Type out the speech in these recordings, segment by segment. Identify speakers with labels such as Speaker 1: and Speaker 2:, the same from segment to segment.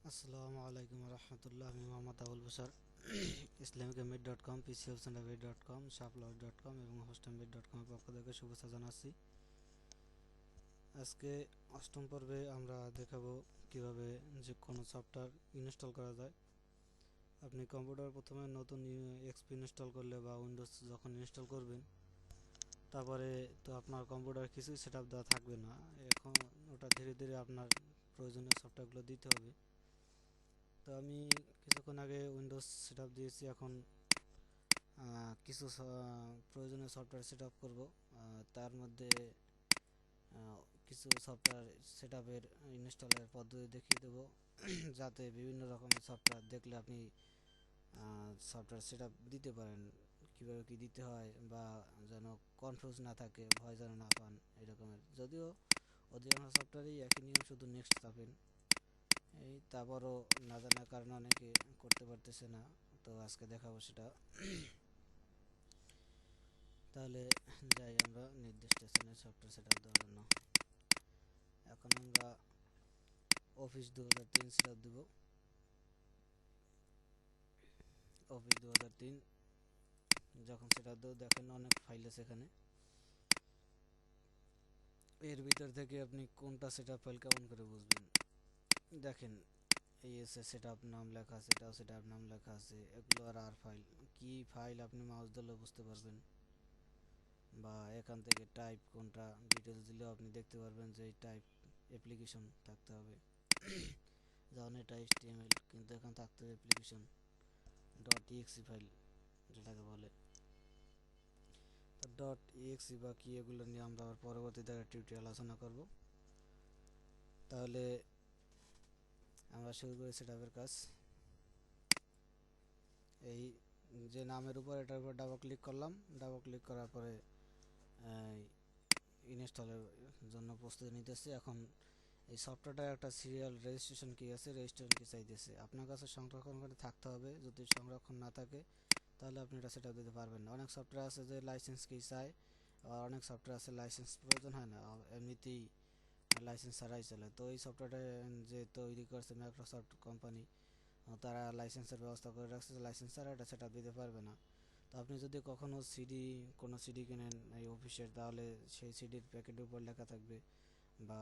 Speaker 1: আসসালামু আলাইকুম রহমতুল্লাহ। আমি মোহাম্মদ আবুল বশর। ইসলামিকএমিড.com, pcoptionavid.com, শাপলক.com এবং হোস্টেমবিড.com এর পক্ষ থেকে শুভেচ্ছা জানাচ্ছি। আজকে অষ্টম পর্বে আমরা দেখাবো কিভাবে যে কোনো সফটওয়্যার ইনস্টল করা যায়। আপনি কম্পিউটার প্রথমে নতুন এক্সপি ইনস্টল করলে বা উইন্ডোজ যখন ইনস্টল করবেন, তারপরে তো আপনার কম্পিউটার কিছুই সেট আপ দেওয়া থাকবে না। এখন ওটা ধীরে ধীরে আপনার প্রয়োজনীয় সফটওয়্যারগুলো দিতে হবে। তো আমি কিছুক্ষণ আগে উইন্ডোজ সেট আপ দিয়েছি। এখন কিছু প্রয়োজনীয় সফটওয়্যার সেট আপ করবো। তার মধ্যে কিছু সফটওয়্যার সেট আপের ইনস্টলের পদ্ধতি দেখিয়ে দেবো যাতে বিভিন্ন রকমের সফটওয়্যার দেখলে আপনি সফটওয়্যার সেট আপ দিতে পারেন, কীভাবে কী দিতে হয়, বা যেন কনফিউজ না থাকে, ভয় যেন না পান এরকমের। যদিও অধিকাংশ সফটওয়্যারই একই নিয়ম, শুধু নেক্সট চাপেন। তারপরও না জানার কারণে অনেকে করতে পারতেছে না, তো আজকে দেখাবো সেটা। তাহলে যাই আমরা নির্দিষ্ট স্থানে সফটওয়্যার সেট আপ দেওয়ার জন্য। এখন আমরা অফিস 2003 সেট আপ দেবো। অফিস 2003 যখন সেট আপ দেবো, দেখেন অনেক ফাইল আছে এখানে। এর ভিতর থেকে আপনি কোনটা সেট আপ ফাইল কেমন করে বুঝবেন? দেখেন, এই এসে সেট আপ নাম লেখা আছে, এটাও সেট আপ নাম লেখা আছে। এগুলো আর ফাইল, কি ফাইল আপনি মাউস দিলে বুঝতে পারবেন, বা এখান থেকে টাইপ কোনটা ডিটেলস দিলেও আপনি দেখতে পারবেন যে এই টাইপ অ্যাপ্লিকেশন থাকতে হবে। যেমন এটা HTML, কিন্তু এখন থাকতে হবে অ্যাপ্লিকেশন .exe ফাইল যেটাকে বলে। তো .exe বা কি, এগুলো নিয়ে আমরা আবার পরবর্তীতে টিউটোরিয়াল আলোচনা করব। তাহলে আমরা শুরু করি সেটআপের কাজ। এই যে নামের উপর, এটার উপর ডাবল ক্লিক করলাম। ডাবল ক্লিক করার পরে ইনস্টলের জন্য প্রস্তুতি নিতেছে। এখন এই সফটওয়্যারটার একটা সিরিয়াল রেজিস্ট্রেশন কি আছে, রেজিস্ট্রেশন কি চাইতেছে। আপনার কাছে সংরক্ষণ করে থাকতে হবে। যদি সংরক্ষণ না থাকে তাহলে আপনি এটা সেটা দিতে পারবেন না। অনেক সফটওয়্যার আছে যে লাইসেন্স কি চায়, আর অনেক সফটওয়্যার আছে লাইসেন্স প্রয়োজন হয় না, এমনিতেই লাইসেন্স ছাড়াই চলে। তো এই সফটওয়্যারটা যে তৈরি করছে মাইক্রোসফট কোম্পানি, তারা লাইসেন্সের ব্যবস্থা করে রাখছে, লাইসেন্স ছাড়া এটা সেটা দিতে পারবে না। তো আপনি যদি কখনও কোনো সিডি কেনেন এই অফিসের, তাহলে সেই সিডির প্যাকেটের উপর লেখা থাকবে, বা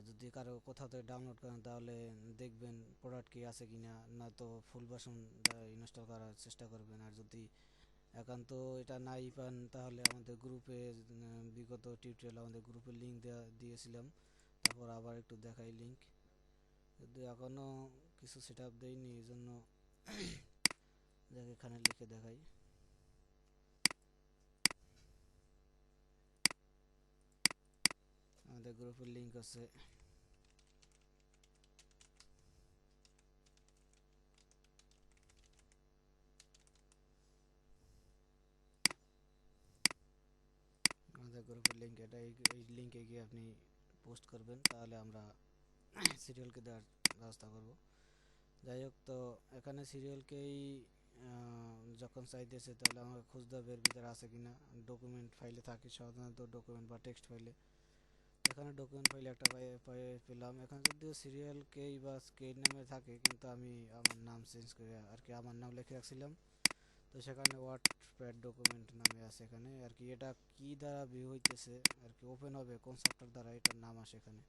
Speaker 1: যদি কারো কোথাও থেকে ডাউনলোড করেন তাহলে দেখবেন প্রোডাক্ট কি আছে কিনা, না তো ফুল ভার্সন ইনস্টল করার চেষ্টা করবেন। আর যদি একান্ত এটা নাই পান, তাহলে আমাদের গ্রুপে বিগত টিউটোরিয়াল আমাদের গ্রুপে লিঙ্ক দিয়েছিলাম। তারপর আবার একটু দেখাই লিঙ্ক, যদি এখনও কিছু সেট আপ দেয়নি, এই জন্য এখানে লিখে দেখাই। আমাদের গ্রুপের লিঙ্ক আছে। আমাদের গ্রুপের লিঙ্ক এটা, এই লিঙ্কে গিয়ে আপনি পোস্ট করবেন, তাহলে আমরা সিরিয়ালকে দেওয়ার ব্যবস্থা করব। যাই হোক, তো এখানে সিরিয়ালকেই যখন চাইতেছে, তাহলে আমাকে খুঁজতে হবে এর ভিতরে আছে কিনা। ডকুমেন্ট ফাইলে থাকে সাধারণত, ডকুমেন্ট বা টেক্সট ফাইলে। এখানে ডকুমেন্ট ফাইলে একটা পেলাম। এখানে যদিও সিরিয়াল কেই বা কে নামে থাকে, কিন্তু আমি আমার নাম চেঞ্জ করে আর কি আমার নাম লিখে রাখছিলাম। তো সেখানে ওয়ার্ডপ্যাড ডকুমেন্ট নামে আছে এখানে আর কি। এটা কি দ্বারা ভিউ হইতেছে আর কি, ওপেন হবে কোন সফটওয়্যার দ্বারা, এটার নাম আসে এখানে।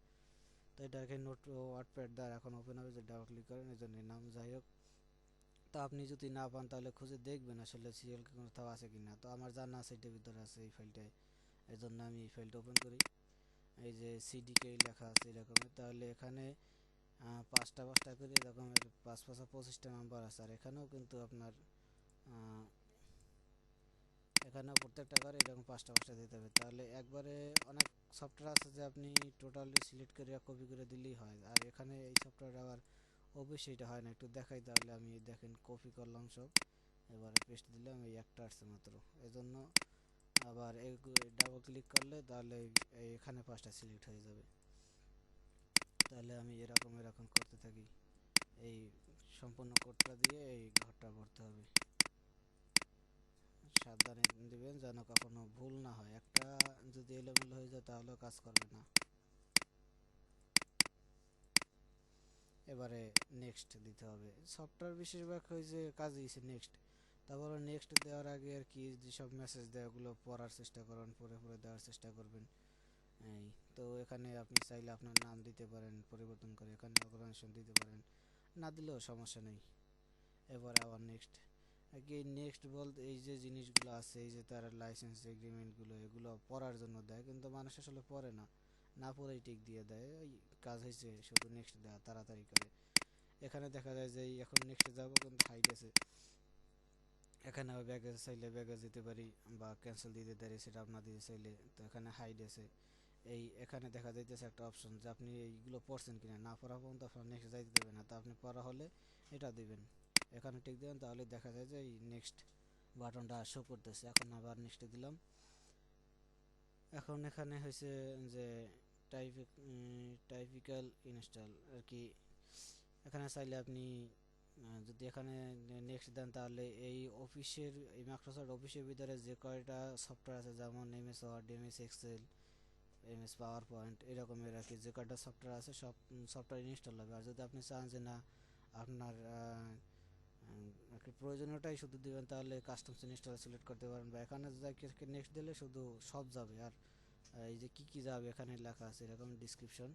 Speaker 1: তো এটা এখানে নোট ওয়ার্ডপ্যাড দ্বারা এখন ওপেন হবে, যে ডাবল ক্লিক করেন, এই জন্য নাম। যাই হোক, তো আপনি যদি না পান তাহলে খুঁজে দেখবেন আসলে সিরিয়াল কোথাও আছে কিনা। তো আমার জানা আছে এটার ভিতরে আছে এই ফাইলটায়, এই জন্য আমি এই ফাইলটা ওপেন করি। এই যে সিডিকে লেখা আছে এরকমের, তাহলে এখানে পাঁচটা পাঁচটা করে এরকমের 5 5 25টা নাম্বার আছে। আর এখানেও কিন্তু আপনার এখানেও প্রত্যেকটা করে এরকম পাঁচটা পাঁচটা দিতে হবে। তাহলে একবারে অনেক সফটওয়্যার আছে যে আপনি টোটালি সিলেক্ট করে কপি করে দিলেই হয়, আর এখানে এই সফটওয়্যার আবার অবশ্যই এটা হয় না। একটু দেখাই, তাহলে আমি দেখেন কপি করলাম সব, এবারে পেস্ট দিলাম, এই একটা আসছে মাত্র। এজন্য আবার এই ডাবল ক্লিক করলে তাহলে এখানে পাঁচটা সিলেক্ট হয়ে যাবে। তাহলে আমি এরকম এরকম করতে থাকি। এই সম্পূর্ণ কোডটা দিয়ে এই ঘরটা ভরতে হবে। সাবধানে দিবেন যেন কখনো ভুল না হয়। একটা যদি এলোমেলো হয়ে যায় তাহলেও কাজ করবে না। এবারে নেক্সট দিতে হবে। সফটওয়্যার বেশিরভাগ হয়েছে কাজ দিয়েছে নেক্সট। তারপরে নেক্সট দেওয়ার আগে আর কি যেসব মেসেজ দেয় ওগুলো পড়ার চেষ্টা করুন, পড়ে পড়ে দেওয়ার চেষ্টা করবেন। এই তো এখানে আপনি চাইলে আপনার নাম দিতে পারেন পরিবর্তন করে, এখানে অর্গানাইজেশন দিতে পারেন, না দিলেও সমস্যা নেই। এবারে আবার নেক্সট। কি নেক্সট বলতে এই যে জিনিসগুলো আছে, এই যে তার লাইসেন্স এগ্রিমেন্টগুলো, এগুলো পড়ার জন্য দেয়, কিন্তু মানুষ আসলে পড়ে না, না পড়েই টিক দিয়ে দেয়। ওই কাজ হয়েছে শুধু নেক্সট দেওয়া তাড়াতাড়ি করে। এখানে দেখা যায় যে এখন নেক্সটে যাবো কিন্তু হাইড আছে, এখানে আবার ব্যাগেজ চাইলে ব্যাগেজ দিতে পারি, বা ক্যান্সেল দিতে পারি সেটা আপনার দিতে চাইলে, তো এখানে হাইড আছে। এই এখানে দেখা যাইতেছে একটা অপশন যে আপনি এইগুলো পড়ছেন কিনা, না পড়া পর্যন্ত আপনার নেক্সট যাইতে দেবে না, তো আপনি পড়া হলে এটা দিবেন, এখানে টিক দেবেন, তাহলে দেখা যায় যে এই নেক্সট বাটনটা শো করতেছে। এখন আবার নেক্সটে দিলাম। এখন এখানে হয়েছে যে টাইপিক্যাল ইনস্টল আর কি। এখানে চাইলে আপনি যদি এখানে নেক্সট দেন তাহলে এই অফিসের, এই মাইক্রোসফট অফিসের ভিতরে যে কয়টা সফটওয়্যার আছে, যেমন MS Word, MS Excel, MS PowerPoint, এরকমের আর কি যে কয়টা সফটওয়্যার আছে সব সফটওয়্যার ইনস্টল হবে। আর যদি আপনি চান যে না আপনার আর কি প্রয়োজনীয়টাই শুধু দিবেন, তাহলে কাস্টমস ইনস্টল সিলেক্ট করতে পারেন, বা এখানে নেক্সট দিলে শুধু সব যাবে। আর এই যে কী কী যাবে এখানে লেখা আছে এরকম ডিসক্রিপশন।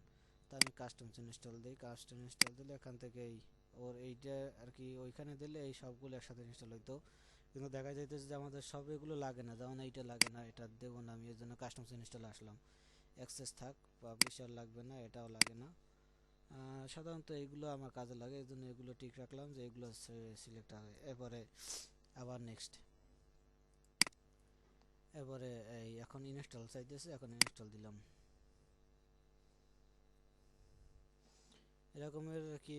Speaker 1: তো আমি কাস্টমস ইনস্টল দিই, কাস্টম ইনস্টল দিলে এখান থেকেই ওর এইটা আর কি ওইখানে দিলে এই সবগুলো একসাথে ইনস্টল হইতো। কিন্তু দেখা যাইতেছে যে আমাদের সব এগুলো লাগে না, যেমন এইটা লাগে না, এটা দেবো না আমি, এর জন্য কাস্টমস ইনস্টল আসলাম। অ্যাক্সেস থাক, পাবলিশার লাগবে না, এটাও লাগে না। সাধারণত এইগুলো আমার কাজে লাগে, এই জন্য এগুলো ঠিক রাখলাম যে এগুলো সিলেক্ট হবে। এরপরে আবার নেক্সট। এবারে এই এখন ইনস্টল চাইতেছে, এখন ইনস্টল দিলাম। এরকমের কি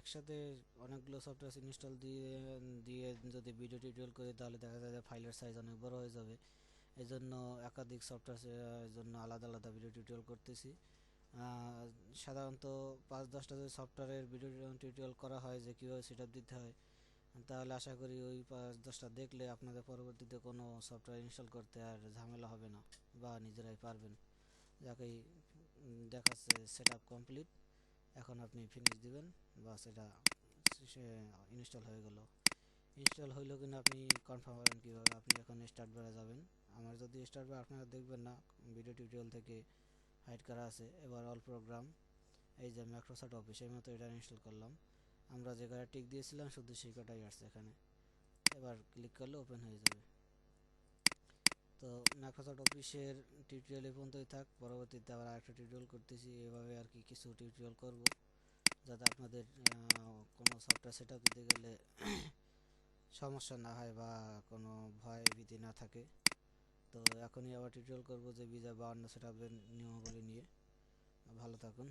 Speaker 1: একসাথে অনেকগুলো সফটওয়্যার ইনস্টল দিয়ে দিয়ে যদি ভিডিও টিউটোরিয়াল করি তাহলে দেখা যায় যে ফাইলের সাইজ অনেক বড় হয়ে যাবে। এই জন্য একাধিক সফটওয়্যার জন্য আলাদা আলাদা ভিডিও টিউটোরিয়াল করতেছি। সাধারণত 5-10টা যদি সফটওয়্যারের ভিডিও টিউটোরিয়াল করা হয় যে কীভাবে সেট আপ দিতে হয়, তাহলে আশা করি ওই 5-10টা দেখলে আপনাদের পরবর্তীতে কোনো সফটওয়্যার ইনস্টল করতে আর ঝামেলা হবে না, বা নিজেরাই পারবেন। যাকেই দেখাচ্ছে সেট আপ কমপ্লিট, এখন আপনি ফিনিশ দিবেন, বা সেটা ইনস্টল হয়ে গেল। ইনস্টল হইলো কিনা আপনি কনফার্ম করেন কীভাবে, আপনি এখন স্টার্ট বারে যাবেন। আমার যদি স্টার্ট বার আপনারা দেখবেন না, ভিডিও টিউটোরিয়াল থেকে হাইড করা আছে। এবার অল প্রোগ্রাম, এই যে মাইক্রোসফট অফিস, এই মতো এটা ইনস্টল করলাম। আমরা যে কটা টিক দিয়েছিলাম শুধু সেই কটাই আসছে এখানে। এবার ক্লিক করলে ওপেন হয়ে যাবে। তো মাইক্রোসফট অফিসের টিউটোরিয়াল এই পর্যন্তই থাক, পরবর্তীতে আবার আরেকটা টিউটোরিয়াল করতেছি এভাবে আর কি, কিছু টিউটোরিয়াল করব যাতে আপনাদের কোনো সফটওয়্যার সেট আপ দিতে গেলে সমস্যা না হয়, বা কোনো ভয় ভীতি না থাকে। তো এখনই আবার টিউটোরিয়াল করব যে বিজয় 52 সেট আপের নিয়মাবলী নিয়ে। ভালো থাকুন।